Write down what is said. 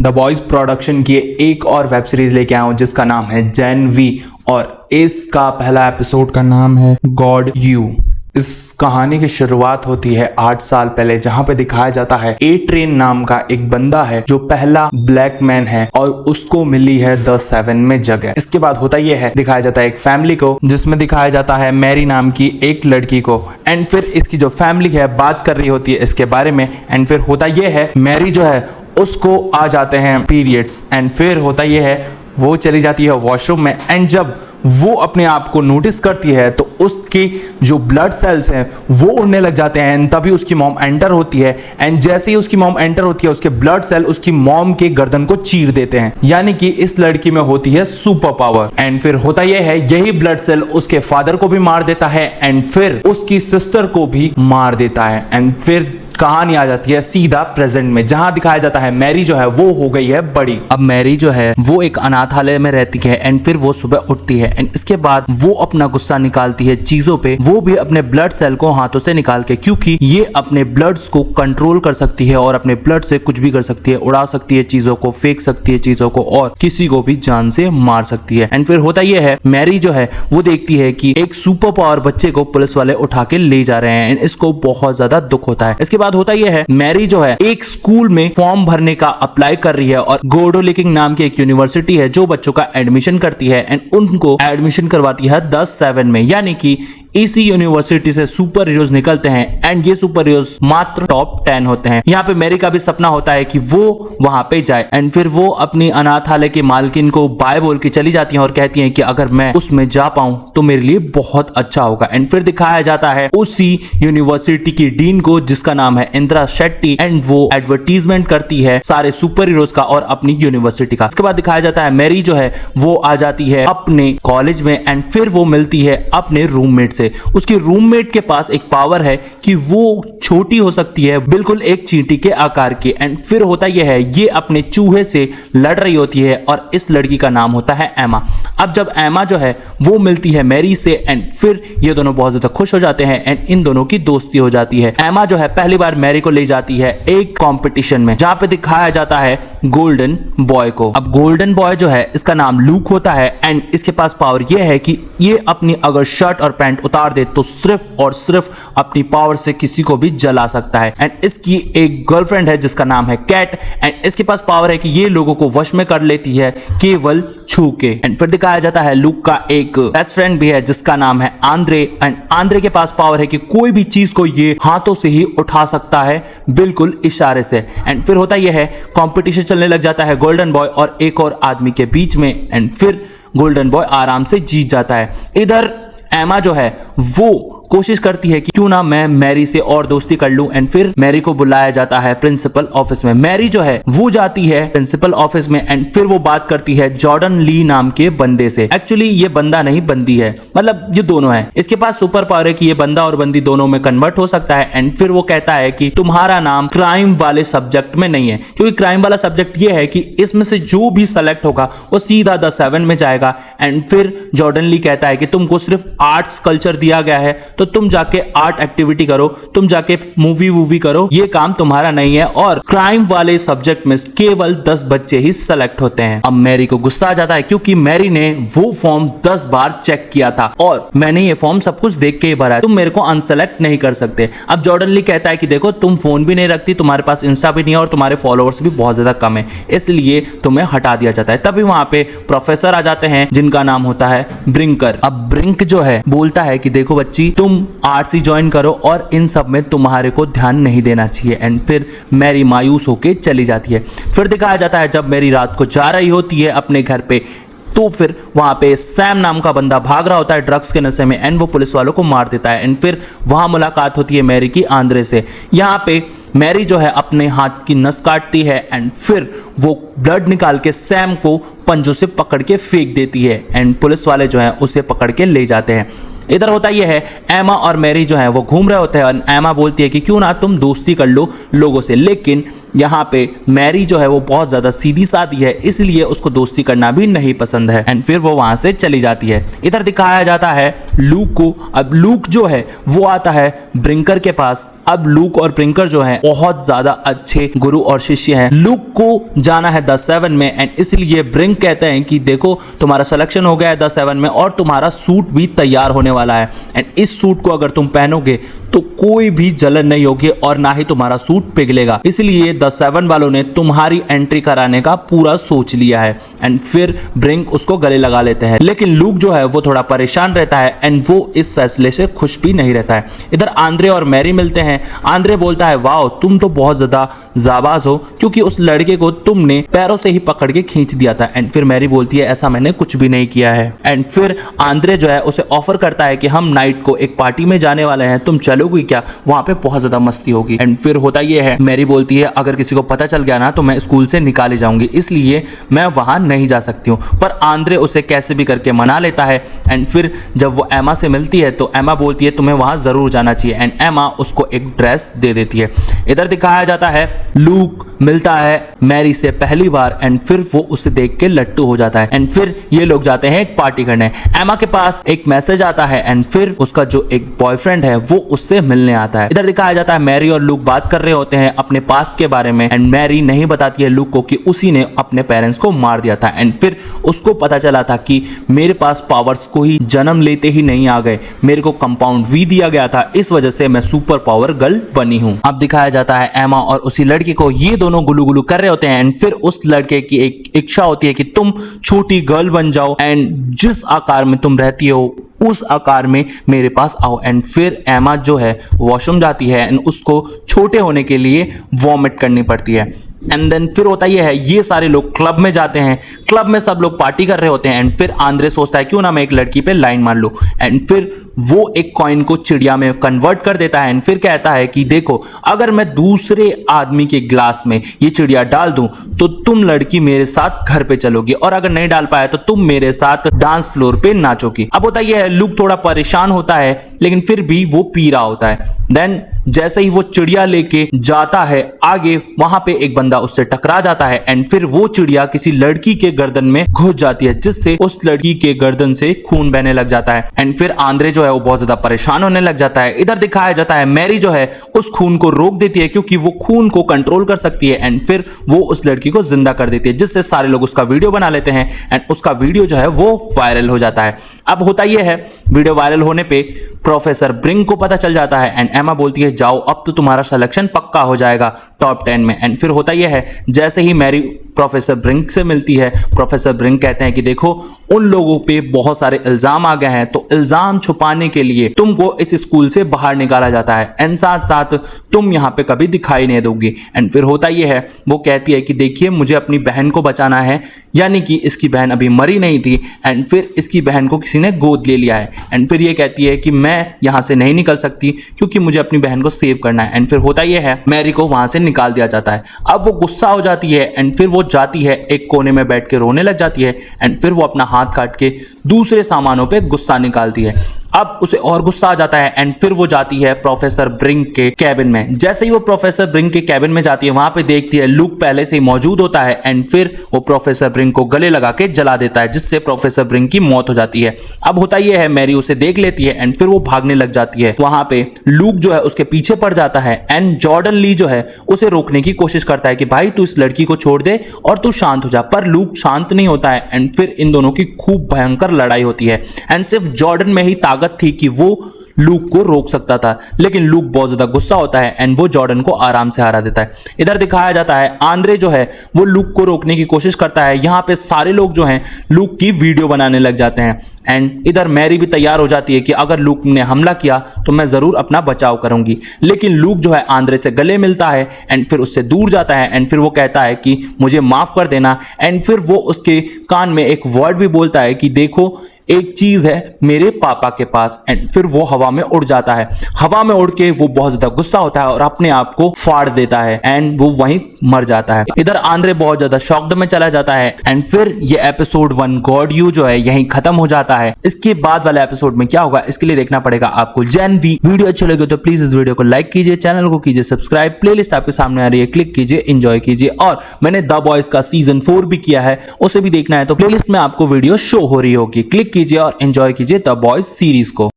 The boys production की एक और वेब सीरीज लेके आया हूं जिसका नाम है जेन वी और इसका पहला एपिसोड का नाम है गॉड यू। इस कहानी की शुरुआत होती है 8 साल पहले, जहां पे दिखाया जाता है ए ट्रेन नाम का एक बंदा है जो पहला ब्लैक मैन है और उसको मिली है द 7 में जगह। इसके बाद होता यह है, दिखाया जाता है एक फैमिली को जिसमें दिखाया जाता है मैरी नाम की एक लड़की को, एंड फिर इसकी जो फैमिली है बात कर रही होती है इसके बारे में, एंड फिर होता यह है मैरी जो है उसको आ जाते हैं पीरियड्स, एंड फिर होता यह है वो चली जाती है वॉशरूम में, एंड जब वो अपने आप को नोटिस करती है तो उसकी जो ब्लड सेल्स हैं वो उड़ने लग जाते हैं, एंड तभी उसकी मॉम एंटर होती है, एंड जैसे ही उसकी मॉम एंटर होती है उसके ब्लड सेल उसकी मॉम के गर्दन को चीर देते हैं, यानी कि इस लड़की में होती है सुपर पावर। एंड फिर होता यह है यही ब्लड सेल उसके फादर को भी मार देता है एंड फिर उसकी सिस्टर को भी मार देता है, एंड फिर कहानी आ जाती है सीधा प्रेजेंट में, जहां दिखाया जाता है मैरी जो है वो हो गई है बड़ी। अब मैरी जो है वो एक अनाथालय में रहती है एंड फिर वो सुबह उठती है एंड इसके बाद वो अपना गुस्सा निकालती है चीजों पे, वो भी अपने ब्लड सेल को हाथों से निकाल के, क्योंकि ये अपने ब्लड्स को कंट्रोल कर सकती है और अपने ब्लड से कुछ भी कर सकती है, उड़ा सकती है चीजों को, फेंक सकती है चीजों को और किसी को भी जान से मार सकती है। एंड फिर होता यह है मैरी जो है वो देखती है कि एक सुपर पावर बच्चे को पुलिस वाले उठा के ले जा रहे हैं एंड इसको बहुत ज्यादा दुख होता है। इसके बाद होता यह है मैरी जो है एक स्कूल में फॉर्म भरने का अप्लाई कर रही है और गोडोलिकिंग नाम की एक यूनिवर्सिटी है जो बच्चों का एडमिशन करती है एंड उनको एडमिशन करवाती है 10-7 में, यानी कि इसी यूनिवर्सिटी से सुपर हीरोज निकलते हैं एंड ये सुपर हीरोज मात्र टॉप 10 होते हैं। यहाँ पे मैरी का भी सपना होता है कि वो वहां पे जाए एंड फिर वो अपनी अनाथालय की मालकिन को बाय बोल के चली जाती हैं और कहती हैं कि अगर मैं उसमें जा पाऊं तो मेरे लिए बहुत अच्छा होगा। एंड फिर दिखाया जाता है उसी यूनिवर्सिटी की डीन को जिसका नाम है इंदिरा शेट्टी, एंड वो एडवर्टीजमेंट करती है सारे सुपर हीरोज का और अपनी यूनिवर्सिटी का। इसके बाद दिखाया जाता है मैरी जो है वो आ जाती है अपने कॉलेज में एंड फिर वो मिलती है अपने रूममेट से। उसके रूममेट के पास एक पावर है कि वो छोटी हो सकती है बिल्कुल एक चींटी के आकार की, एंड फिर होता यह है ये अपने चूहे से लड़ रही होती है और इस लड़की का नाम होता है एमा। अब जब एमा जो है वो मिलती है मैरी से एंड फिर ये दोनों बहुत ज्यादा खुश हो जाते हैं एंड इन दोनों की दोस्ती हो जाती है। एमा जो है पहली बार मैरी को ले जाती है एक कंपटीशन में जहां पे दिखाया जाता है गोल्डन बॉय को। अब गोल्डन बॉय जो है इसका नाम लूक होता है एंड इसके पास पावर ये है कि ये अपनी अगर शर्ट और पैंट उतार दे तो सिर्फ और सिर्फ अपनी पावर से किसी को भी जला सकता है। एंड इसकी एक गर्लफ्रेंड है जिसका नाम है कैट, एंड इसके पास पावर है कि ये लोगों को वश में कर लेती है केवल छू के। एंड फिर दिखाया जाता है लूक का एक बेस्ट फ्रेंड भी है जिसका नाम है आंद्रे, एंड आंद्रे के पास पावर है कि कोई भी चीज को ये हाथों से ही उठा सकता है बिल्कुल इशारे से। एंड फिर होता यह है कंपटीशन चलने लग जाता है गोल्डन बॉय और एक और आदमी के बीच में, एंड फिर गोल्डन बॉय आराम से जीत जाता है। इधर एमा जो है वो कोशिश करती है कि क्यों ना मैं मैरी से और दोस्ती कर लूं, एंड फिर मैरी को बुलाया जाता है प्रिंसिपल ऑफिस में। मैरी जो है वो जाती है प्रिंसिपल ऑफिस में एंड फिर वो बात करती है जॉर्डन ली नाम के बंदे से। एक्चुअली ये बंदा नहीं बंदी है, मतलब ये दोनों है। इसके पास सुपर पावर है कि ये बंदा और बंदी दोनों में कन्वर्ट हो सकता है, एंड फिर वो कहता है कि तुम्हारा नाम क्राइम वाले सब्जेक्ट में नहीं है, क्योंकि क्राइम वाला सब्जेक्ट ये है कि इसमें से जो भी सेलेक्ट होगा वो सीधा द 7 में जाएगा। एंड फिर जॉर्डन ली कहता है कि तुमको सिर्फ आर्ट्स कल्चर दिया गया है तो तुम जाके आर्ट एक्टिविटी करो, तुम जाके मूवी करो, ये काम तुम्हारा नहीं है, और क्राइम वाले सब्जेक्ट में केवल 10 बच्चे ही सेलेक्ट होते हैं। अब मैरी को गुस्सा आ जाता है क्योंकि मैरी ने वो फॉर्म 10 बार चेक किया था और मैंने ये फॉर्म सब कुछ देख के ही भरा है, तुम मेरे को अनसेलेक्ट नहीं कर सकते। अब जॉर्डन ली कहता है कि देखो तुम फोन भी नहीं रखती, तुम्हारे पास इंस्टा भी नहीं है और तुम्हारे फॉलोअर्स भी बहुत ज्यादा कम है, इसलिए तुम्हें हटा दिया जाता है। तभी वहां पे प्रोफेसर आ जाते हैं जिनका नाम होता है ब्रिंकर। अब ब्रिंक जो है बोलता है कि देखो बच्ची तुम आर्ट्स ही ज्वाइन करो और इन सब में तुम्हारे को ध्यान नहीं देना चाहिए। एंड फिर मैरी मायूस होके चली जाती है। फिर दिखाया जाता है जब मैरी रात को जा रही होती है अपने घर पे तो फिर वहां पे सैम नाम का बंदा भाग रहा होता है ड्रग्स के नशे में एंड वो पुलिस वालों को मार देता है। एंड फिर वहां मुलाकात होती है मैरी की आंद्रे से। यहाँ पे मैरी जो है अपने हाथ की नस काटती है एंड फिर वो ब्लड निकाल के सैम को पंजों से पकड़ के फेंक देती है एंड पुलिस वाले जो है उसे पकड़ के ले जाते हैं। इधर होता यह है, एमा और मैरी जो है वो घूम रहे होते हैं और एमा बोलती है कि क्यों ना तुम दोस्ती कर लो लोगों से, लेकिन यहाँ पे मैरी जो है वो बहुत ज्यादा सीधी सादी है, इसलिए उसको दोस्ती करना भी नहीं पसंद है एंड फिर वो वहां से चली जाती है। इधर दिखाया जाता है लूक को। अब लूक जो है वो आता है ब्रिंकर के पास। अब लूक और ब्रिंकर जो है बहुत ज्यादा अच्छे गुरु और शिष्य हैं। लूक को जाना है द सेवन में एंड इसलिए ब्रिंक कहते हैं कि देखो तुम्हारा सिलेक्शन हो गया है द सेवन में और तुम्हारा सूट भी तैयार होने वाला है एंड इस सूट को अगर तुम पहनोगे तो कोई भी जलन नहीं होगी और ना ही तुम्हारा सूट पिघलेगा, इसलिए द सेवन वालों ने तुम्हारी एंट्री कराने का पूरा सोच लिया है। एंड फिर ब्रिंक उसको गले लगा लेते हैं, लेकिन लूक जो है वो थोड़ा परेशान रहता है एंड वो इस फैसले से खुश भी नहीं रहता है। इधर आंद्रे और मैरी मिलते हैं। आंद्रे बोलता है वाओ तुम तो बहुत ज्यादा जाबाज हो क्योंकि उस लड़के को तुमने पैरों से ही पकड़ के खींच दिया था। एंड फिर मैरी बोलती है ऐसा मैंने कुछ भी नहीं किया है। एंड फिर आंद्रे जो है उसे ऑफर करता है कि हम नाइट को एक पार्टी में जाने वाले हैं, तुम चलोगी क्या, वहां पे बहुत ज्यादा मस्ती होगी। एंड फिर होता यह है, मैरी बोलती है अगर किसी को पता चल गया ना तो मैं स्कूल से निकाली जाऊंगी, इसलिए मैं वहां नहीं जा सकती हूँ। पर आंद्रे उसे कैसे भी करके मना लेता है। एंड फिर जब वो एमा से मिलती है तो एमा बोलती है तुम्हें वहां जरूर जाना चाहिए एंड एमा उसको एक ड्रेस दे देती है। इधर दिखाया जाता है लूक मिलता है मैरी से पहली बार एंड फिर वो उसे देख के लट्टू हो जाता है एंड फिर ये लोग जाते हैं एक पार्टी करने। एमा के पास एक मैसेज आता है एंड फिर उसका जो एक बॉयफ्रेंड है वो उससे मिलने आता है। इधर दिखाया जाता है मैरी और लूक बात कर रहे होते हैं अपने पास्ट के बारे में एंड मैरी नहीं बताती है लूक को कि उसी ने अपने पेरेंट्स को मार दिया था एंड फिर उसको पता चला था कि मेरे पास पावर्स को ही जन्म लेते ही नहीं आ गए, मेरे को कंपाउंड वी दिया गया था, इस वजह से मैं सुपर पावर गर्ल बनी हूं। अब दिखाया जाता है एमा और उसी लड़की को, ये दोनों गुलू गुलू कर रहे होते हैं एंड फिर उस लड़के की एक इच्छा होती है कि तुम छोटी गर्ल बन जाओ एंड जिस आकार में तुम रहती हो उस आकार में मेरे पास आओ। एंड फिर एमा जो है वॉशरूम जाती है एंड उसको छोटे होने के लिए वॉमिट करनी पड़ती है। एंड देन फिर होता यह है, ये सारे लोग क्लब में जाते हैं, क्लब में सब लोग पार्टी कर रहे होते हैं एंड फिर आंद्रे सोचता है क्यों ना मैं एक लड़की पे लाइन मार लूं एंड फिर वो एक कॉइन को चिड़िया में कन्वर्ट कर देता है एंड फिर कहता है कि देखो अगर मैं दूसरे आदमी के ग्लास में ये चिड़िया डाल दूं तो तुम लड़की मेरे साथ घर पे चलोगी और अगर नहीं डाल पाया तो तुम मेरे साथ डांस फ्लोर पे नाचोगी। अब होता यह है लूक थोड़ा परेशान होता है लेकिन फिर भी वो पी रहा होता है। देन जैसे ही वो चिड़िया लेके जाता है आगे, वहां पे एक बंदा उससे टकरा जाता है एंड फिर वो चिड़िया किसी लड़की के गर्दन में घुस जाती है जिससे उस लड़की के गर्दन से खून बहने लग जाता है एंड फिर आंद्रे जो है वो बहुत ज्यादा परेशान होने लग जाता है। इधर दिखाया जाता है मैरी जो है उस खून को रोक देती है क्योंकि वो खून को कंट्रोल कर सकती है एंड फिर वो उस लड़की को जिंदा कर देती है जिससे सारे लोग उसका वीडियो बना लेते हैं एंड उसका वीडियो जो है वो वायरल हो जाता है। अब होता यह है, वीडियो वायरल होने पे प्रोफेसर ब्रिंक को पता चल जाता है एंड एमा बोलती है जाओ अब तो तुम्हारा सिलेक्शन पक्का हो जाएगा टॉप 10 में। एंड फिर होता यह है, जैसे ही मैरी प्रोफेसर ब्रिंक से मिलती है, प्रोफेसर ब्रिंक कहते हैं कि देखो उन लोगों पे बहुत सारे इल्जाम आ गए हैं तो इल्जाम छुपाने के लिए तुमको इस स्कूल से बाहर निकाला जाता है एंड साथ साथ तुम यहाँ पे कभी दिखाई नहीं दोगी। एंड फिर होता यह है, वो कहती है कि देखिए मुझे अपनी बहन को बचाना है, यानी कि इसकी बहन अभी मरी नहीं थी एंड फिर इसकी बहन को किसी ने गोद ले लिया है एंड फिर ये कहती है कि मैं यहाँ से नहीं निकल सकती क्योंकि मुझे अपनी बहन को सेव करना है। एंड फिर होता यह है, मैरी को वहां से निकाल दिया जाता है। अब वो गुस्सा हो जाती है एंड फिर वो जाती है एक कोने में बैठ के रोने लग जाती है एंड फिर वो अपना हाथ काट के दूसरे सामानों पे गुस्सा निकालती है। अब उसे और गुस्सा आ जाता है एंड फिर वो जाती है प्रोफेसर ब्रिंक के कैबिन में। जैसे ही वो प्रोफेसर ब्रिंक के कैबिन में जाती है वहां पे देखती है लूक पहले से ही मौजूद होता है एंड फिर वो प्रोफेसर ब्रिंक को गले लगा के जला देता है जिससे प्रोफेसर ब्रिंक की मौत हो जाती है। अब होता यह है, मैरी उसे देख लेती है एंड फिर वो भागने लग जाती है। वहां पे लूक जो है उसके पीछे पड़ जाता है एंड जॉर्डन ली जो है उसे रोकने की कोशिश करता है कि भाई तू इस लड़की को छोड़ दे और तू शांत हो जा, पर लूक शांत नहीं होता है एंड फिर इन दोनों की खूब भयंकर लड़ाई होती है एंड सिर्फ जॉर्डन में ही ताकत थी कि वो लूक को रोक सकता था, लेकिन लूक बहुत ज्यादा गुस्सा होता है एंड वो जॉर्डन को आराम से हरा देता है। इधर दिखाया जाता है आंद्रे जो है वो लूक को रोकने की कोशिश करता है। यहाँ पे सारे लोग जो हैं लूक की वीडियो बनाने लग जाते हैं एंड इधर मैरी भी तैयार हो जाती है कि अगर लूक ने हमला किया तो मैं जरूर अपना बचाव करूंगी, लेकिन लूक जो है आंद्रे से गले मिलता है एंड फिर उससे दूर जाता है एंड फिर वो कहता है कि मुझे माफ कर देना एंड फिर वो उसके कान में एक वर्ड भी बोलता है कि देखो एक चीज है मेरे पापा के पास, एंड फिर वो हवा में उड़ जाता है। हवा में उड़ के वो बहुत ज्यादा गुस्सा होता है और अपने आप को फाड़ देता है एंड वो वहीं मर जाता है। इधर आंद्रे बहुत ज्यादा शॉक्ड में चला जाता है एंड फिर ये एपिसोड 1 गॉड यू जो है यहीं खत्म हो जाता है। इसके बाद वाले एपिसोड में क्या होगा इसके लिए देखना पड़ेगा आपको जेन वी। वीडियो अच्छी लगे तो प्लीज इस वीडियो को लाइक कीजिए, चैनल को कीजिए सब्सक्राइब, प्लेलिस्ट आपके सामने आ रही है, क्लिक कीजिए, एंजॉय कीजिए। और मैंने द बॉयज का सीजन 4 भी किया है, उसे भी देखना है तो प्लेलिस्ट में आपको वीडियो शो हो रही होगी, क्लिक कीजिए और एंजॉय कीजिए द बॉयज सीरीज को।